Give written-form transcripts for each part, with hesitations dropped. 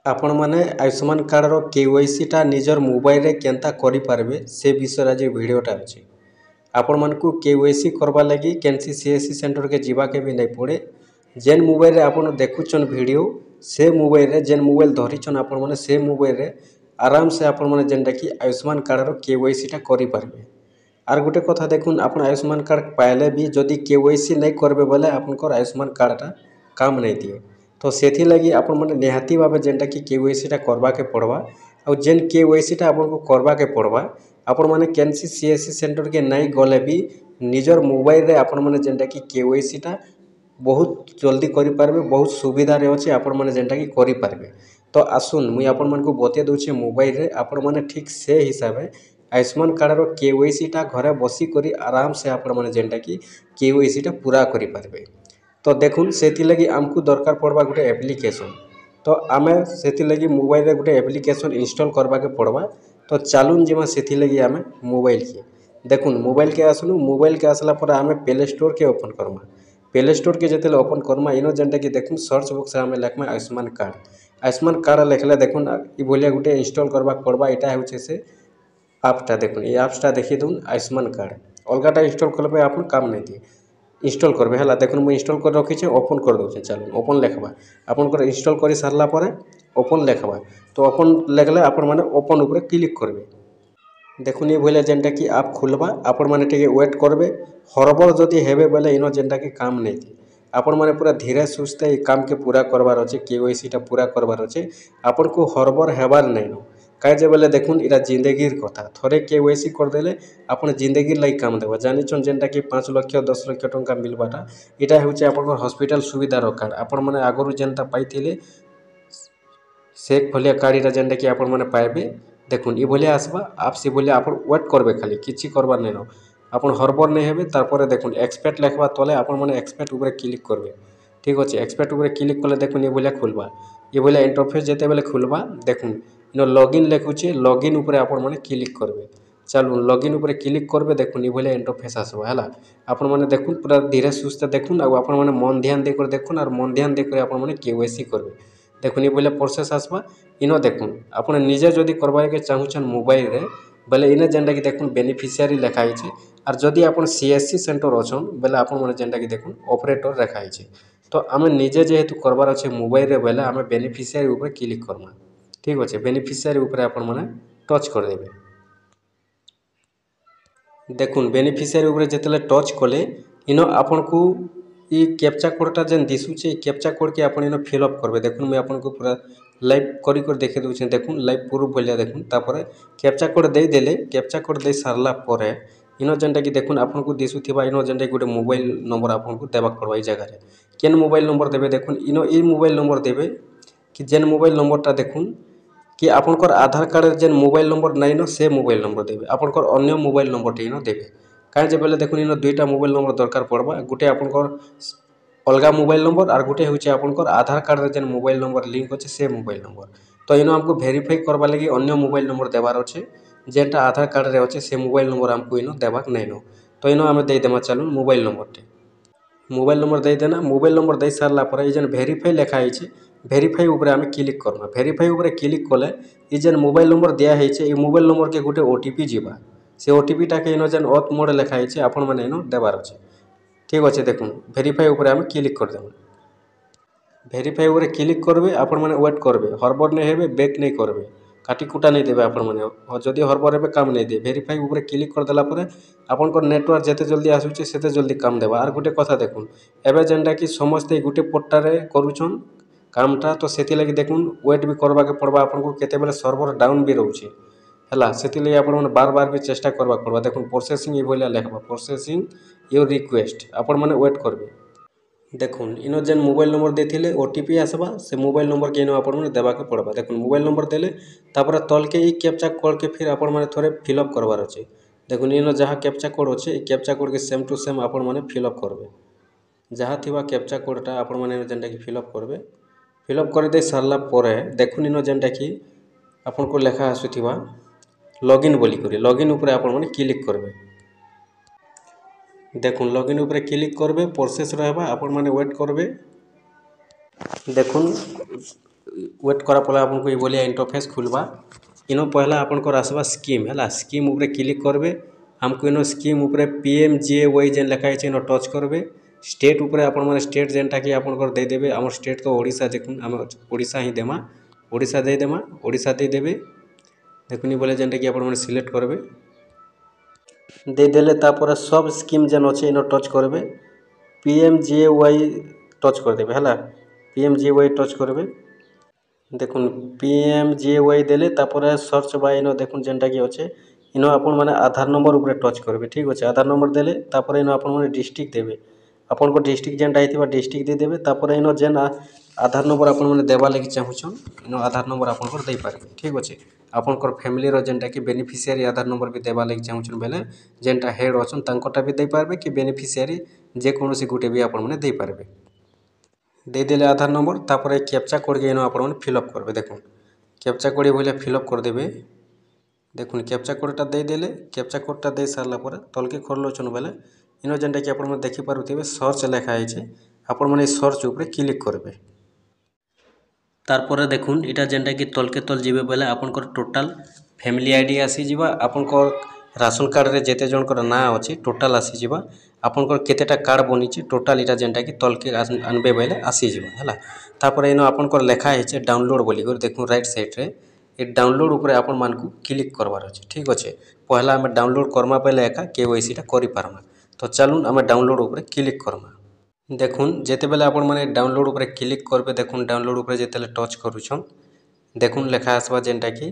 आपण मैंने आयुष्मान कार्ड रो केवाईसी टा निजर मोबाइल रे केनता करि पारबे से विषय आज वीडियोटा अछि। आपण मानकु केवाईसी करबा लगी केनसी सीएससी सेंटर के जीवा के भी नहीं पड़े। जेन मोबाइल रे आपण देखुचन वीडियो से मोबाइल रे जेन मोबाइल धरिचन आपण माने से मोबाइल रे आराम से आपण माने जेनटा कि आयुष्मान कार्ड रो केवाईसी टा करि पारबे। आर गोटे कथा देखुन आपण आयुष्मान कार्ड पाइले भी जदि केवाईसी नहीं करबे बोले आपनकर आयुष्मान कार्ड टा काम नहीं दिए। तो सेथि लगी आपण माने निहाती भाबे जेनटा कि केवाईसी टा करबा के पड़वा। आ जेन केवाईसी टा आपन को करबा के पड़वा आपण माने केनसी सीएससी सेंटर के नहीं गले भी निजर मोबाइल रे आपण माने जेनटा कि केवाईसी टा बहुत जल्दी करि पारबे। बहुत सुविधा रे अछि आपण माने जेनटा कि करि पारबे। तो आसुन मुई आपण मन को बते दउछे मोबाइल रे आपण माने ठीक से हिसाबे आयुष्मान कार्ड रो केवाईसी टा घरे बसी करी आराम से आपण माने जेनटा कि केवाईसी टा पूरा करि पारबे। तो देखुन सेथि लगी आमको दरकार पड़वा गोटे एप्लिकेशन। तो आमे सेथि लगी मोबाइल रे गोटे एप्लिकेशन इंस्टॉल करबा के पड़वा। तो चालुन जिमा सेथि लगी आमे मोबाइल के देखुन मोबाइल के आसनु मोबाइल के आसला पर आमे प्ले स्टोर के ओपन करमा। प्ले स्टोर के जेतेले ओपन करमा इनो जेनटा कि देखुन सर्च बॉक्स रे आमे लिखमा आयुष्मान कार्ड। आयुष्मान कार्ड लिखले देखुन इ बोलिया गोटे इंस्टॉल करबा पड़वा। एटा होचे से आपटा देखुन ये एप्सटा देखि दुन आयुष्मान कार्ड अलगाटा इंस्टॉल करबे आपन काम नहीं दिए। इंस्टॉल करबे हला देखुन मु इंस्टॉल कर रखी छे ओपन कर दउछे। चलो ओपन लिखबा आपन कर इंस्टॉल करि सारला परे ओपन लिखबा। तो ओपन लिखले आपन माने ओपन ऊपर क्लिक करबे। देखुन ये भले जेनटा कि आप खुलबा आपन माने टिके वेट करबे। हरबर जदि हेबे बोले इनो जेनटा कि काम नहीं थी आपन माने पूरा धीरे सुस्ते काम के पूरा करबार अछि। केवाईसी टा पूरा करबार अछि आपन को हरबर हेबार नहीं नो काहे जे बोले देखुन इरा जिंदगीर कथा थरे केवाईसी कर देले आपन जिंदगीर लाई काम देबा। जानिछन जेनटा कि 5 लाख 10 लाख टंका मिलबाटा इटा होचे आपन हॉस्पिटल सुविधा रो कार्ड। आपन माने आगरु जेनता पाइथिले से भलिया कार्ड इटा जेनटा कि आपन माने पाइबे। देखुन इ भलिया आसबा आप से भलिया आपन वेट करबे खाली किछि करबार नहीं नो आपन हरबर नहीं हेबे। तारपरे देखुन एक्सपेक्ट लिखबा तले आपन माने एक्सपेक्ट ऊपर क्लिक करबे। ठीक अछि एक्सपेक्ट ऊपर क्लिक कले देखुन इ भलिया खुलबा। इ भलिया इंटरफेस जेते बेले खुलबा देखुन इनो लॉगिन लिखुचे लॉगिन ऊपर आपन माने क्लिक करबे। चलो लॉगिन ऊपर क्लिक करबे देखुन इ भलिया इंटरफेस आसबा हला आपन माने देखुन पूरा धीरे सुस्ते देखुन। आ आपन माने मन ध्यान दे कर देखुन और मन ध्यान दे कर आपन माने केवाईसी करबे। देखुन इ भलिया प्रोसेस आसबा इनो देखुन आपन निजे जदि करबा के चाहुचन मोबाइल रे बेले इने जेनटा कि देखुन बेनिफिशियरी लिखा हिचे। और जदि आपन सीएससी सेंटर अछन बेले आपन माने जेनटा कि देखुन ऑपरेटर लिखा हिचे। तो आमे निजे जेहेतु करबार अछि मोबाइल रे बेले आमे बेनिफिशियरी ऊपर क्लिक करमा। ठीक अछि बेनिफिशियरी ऊपर आपन माने टच कर देबे। देखुन बेनिफिशियरी ऊपर जेतेले टच कले इनो आपन को इ कैप्चा कोडटा जेन दिसुचे कैप्चा कोड के आपन इनो फिल अप करबे। देखुन मैं आपन को पूरा लाइव करी कर देखे दउछे। देखुन लाइव प्रूफ बोलिया देखुन तापरे कैप्चा कोड दे देले कैप्चा कोड दे सारला परे इनो जेनटा कि देखुन आपन को दिसुथिबा इनो जेनटा कि गोटे मोबाइल नंबर आपन को देबा पड़बा। इ जगह रे केन मोबाइल नंबर देबे देखुन इनो इ मोबाइल नंबर देबे कि जेन मोबाइल नंबरटा देखुन कि आपनकर आधार कार्ड जेन मोबाइल नंबर नहीं नो से मोबाइल नंबर देबे। आपनकर अन्य मोबाइल नंबर टी नो देबे काहे जे बेले देखुन इनो दुईटा मोबाइल नंबर दरकार पड़बा। गुटे आपनकर अलगा मोबाइल नंबर और गुटे होचे आपनकर आधार कार्ड रे जेन मोबाइल नंबर लिंक अछि से मोबाइल नंबर। तो इनो हमको वेरीफाई करबा लगी अन्य मोबाइल नंबर देबार अछि जेनटा आधार कार्ड रे अछि से मोबाइल नंबर हमको इनो देबाक नहीं नो। तो इनो हमें दे देमा चलुन मोबाइल नंबर टे मोबाइल नंबर दे देना। मोबाइल नंबर दे सारला पर इ जेन वेरीफाई लिखा हिचे वेरीफाई ऊपर आमे क्लिक करना। वेरीफाई ऊपर क्लिक कले इ जेन मोबाइल नंबर दिया हिचे इ मोबाइल नंबर के गुटे ओटीपी जीवा से ओटीपी टा के इनो जेन ऑथ मोड लिखा हिचे आपन माने इनो देबार अछि। ठीक अछि देखुन वेरीफाई ऊपर आमे क्लिक कर देबो। वेरीफाई ऊपर क्लिक करबे आपन माने वेट करबे हरबर नहीं हेबे बैक नहीं करबे काटी कुटा नहीं देबे आपन माने जदि हरबर हेबे काम नहीं दे। वेरीफाई ऊपर क्लिक कर देला परे आपन को नेटवर्क जेते जल्दी आसुचे सेते जल्दी काम देबा। आर गुटे कथा देखुन एबे जेनटा कि समस्त गुटे पोट्टा रे करूछन कामटा। तो सेति लगी देखुन वेट भी करबा के पड़बा आपन को केते बेले सर्वर डाउन भी रहउचे हला सेति लगी आपन माने बार बार भी चेष्टा करबा पड़बा। देखुन प्रोसेसिंग इ भलिया लेखबा प्रोसेसिंग योर रिक्वेस्ट आपन माने वेट करबे। देखुन इनो जेन मोबाइल नंबर देथिले ओटीपी आसबा से मोबाइल नंबर के इनो आपन माने देबा के पड़बा। देखुन मोबाइल नंबर देले तापर तल के इ कैप्चा कोड के फिर आपन माने थोड़े फिल अप करबार अछि। देखुन इनो जहाँ कैप्चा कोड अछि इ कैप्चा कोड के सेम टू सेम आपन माने फिल अप करबे। जहाँ थिबा कैप्चा कोडटा आपन माने जेनटा कि फिल अप करबे। फिल अप कर दे सारला परे देखुन इनो जेनटा कि आपन को लेखा आसुथिबा लॉगिन बोली करी लॉगिन ऊपर आपन माने क्लिक करबे। देखुन लॉगिन ऊपर क्लिक करबे प्रोसेस रहबा आपन माने वेट करबे। देखुन वेट करा पड़ा आपको ये इंटरफेस खुलवा। इनो पहला आपनकर आसवा स्कीम है, स्कीम उपरे क्लिक करबे। हमको इनो स्कीम उपरे PMGAY जेन लिखा है इनो टच करबे। स्टेट उपरे आपण माने स्टेट जेनटा कि आपनकर दे देबे। हमर स्टेट तो ओडिशा, देखुन हम ओडिशा ही देमा, ओडिशा दे देमा, ओडिशा दे देबे। देखुनी बोले जेनटा कि आपण माने सिलेक्ट करबे। दे देले तापर सब स्कीम जेन अच्छे इनो टच करबे। PMGAY टच कर देबे हला, PMGAY टच करबे। देखुन PMGAY देले तापर सर्च बा इनो देखुन जेनटा कि अच्छे इनो आपण माने आधार नंबर उपरे टच करबे। ठीक अच्छे, आधार नंबर देले तापर इनो आपण माने डिस्ट्रिक्ट देबे। आपण को डिस्ट्रिक्ट जेनटा हितबा डिस्ट्रिक्ट दे देबे। तापर इनो जेन आधार नंबर आपण माने देबा लागि चाहुछन इनो आधार नंबर आपण को दे पारबे। ठीक अच्छे, आपण को फैमिली रो जेनटा कि बेनिफिशियरी आधार नंबर भी देबा लागि चाहुछन बेले जेनटा हेड अछन तांकोटा भी दे पारबे कि बेनिफिशियरी जे कोनोसी गुटे भी आपण माने दे पारबे। दे देले आधार नंबर तापर कैप्चा कोड के इनो आपण माने फिलअप करबे। देखुन कैप्चा कोड भले फिलअप कर देबे। देखुन कैप्चा कोडटा दे देले, कैप्चा कोडटा दे सारला पर तलके खोललोचन बेले इनो जेनटा कि आपण माने देखि पारुथिबे सर्च लेखा आइछे। आपण माने सर्च उपरे क्लिक करबे। तारपरे देखुन इटा जेनटा कि तलके तल जीवे बेले आपनकर टोटल फैमिली आईडी आसी जिबा। आपनकर राशन कार्ड रे जेते जनकर ना अछि टोटल आसी जिबा। आपनकर केतेटा कार्ड बनिछि टोटल इटा जेनटा कि तलके अनबे बेले आसी जिबा हला। तापरे इनो आपनकर लेखा आइछे डाउनलोड बोली कर। देखुन राइट साइड रे ए डाउनलोड उपरे आपण मानकु क्लिक करबार अछि। ठीक अच्छे, पहला हमें डाउनलोड करमा पहले एका KYC टा करि पारमा। तो चलुन हमें डाउनलोड उपरे क्लिक करमा। देखुन जेते बेले आपण माने डाउनलोड उपरे क्लिक करबे, देखुन डाउनलोड उपरे जेतेले टच करूछन देखुन लेखा आसबा जेनटा कि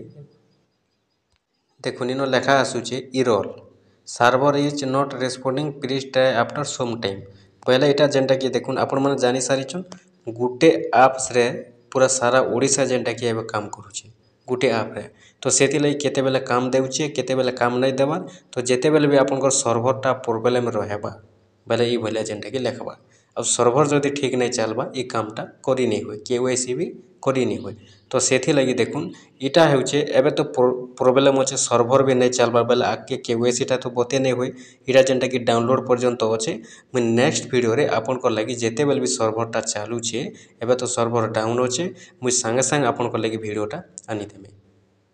देखुन इनो लेखा आसुचे error server is not responding, please try after some time. पहले इटा जेनटा कि देखुन आपण माने जानि सारिछन गुटे एप्स रे पूरा सारा ओडिशा जेनटा कि एबे काम करूछे गुटे ऐप रे। तो सेति लई केते बेले काम देउछे केते बेले काम नै देबार। तो जेते बेले भी आपनकर सर्वरटा प्रोब्लेम रहेबा बेले ई भलिया जेनटा कि लेखबा। अब सर्वर जदि ठीक नहीं चलबा ई कामटा करि नहीं हुए, KYC भी करि नहीं हुए। तो सेथि लगी देखुन इटा हेउचे एबे तो प्रोब्लेम अच्छे सर्वर भी नहीं चलबा बेले आके KYC टा तो बते नहीं हुए। इटा जेनटा कि डाउनलोड पर्यंत अच्छे मुझे नेक्स्ट वीडियो रे आपनकर लगी जेते बेले भी सर्वरटा चालू छे एबे तो सर्वर डाउन अच्छे मुझे संगे संगे आपनकर लगी वीडियोटा आनी देबे।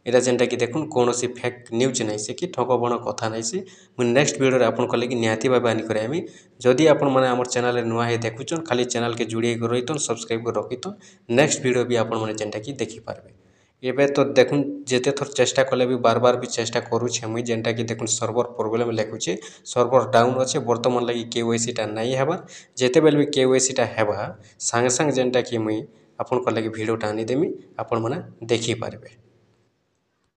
एटा जेनटा कि देखुन कौनसी फेक न्यूज नहीं से कि ठकबण कथा नहीं से मुझे नेक्स्ट वीडियो रे आपन लगी निहाती भाव आनी करामी। जदि आपण माने हमर चैनल रे नुआ हे देखुचन खाली चैनल के जुड़ी कर रहितन सब्सक्राइब कर रखितन नेक्स्ट वीडियो भी आपण माने जेनटा कि देखि पारबे। एबे तो देखुन जेते थर चेष्टा कले भी बार बार भी चेष्टा करूछे मुई जेनटा कि देखुन सर्वर प्रोब्लेम लेखुचे सर्वर डाउन अच्छे वर्तमान लगी KYC टा नहीं हेबा। जेते बेले भी KYC टा हेबा संगे संगे जेनटा कि मुई आपन लगी वीडियोटा आनी देमी आपण माने देखि पारबे।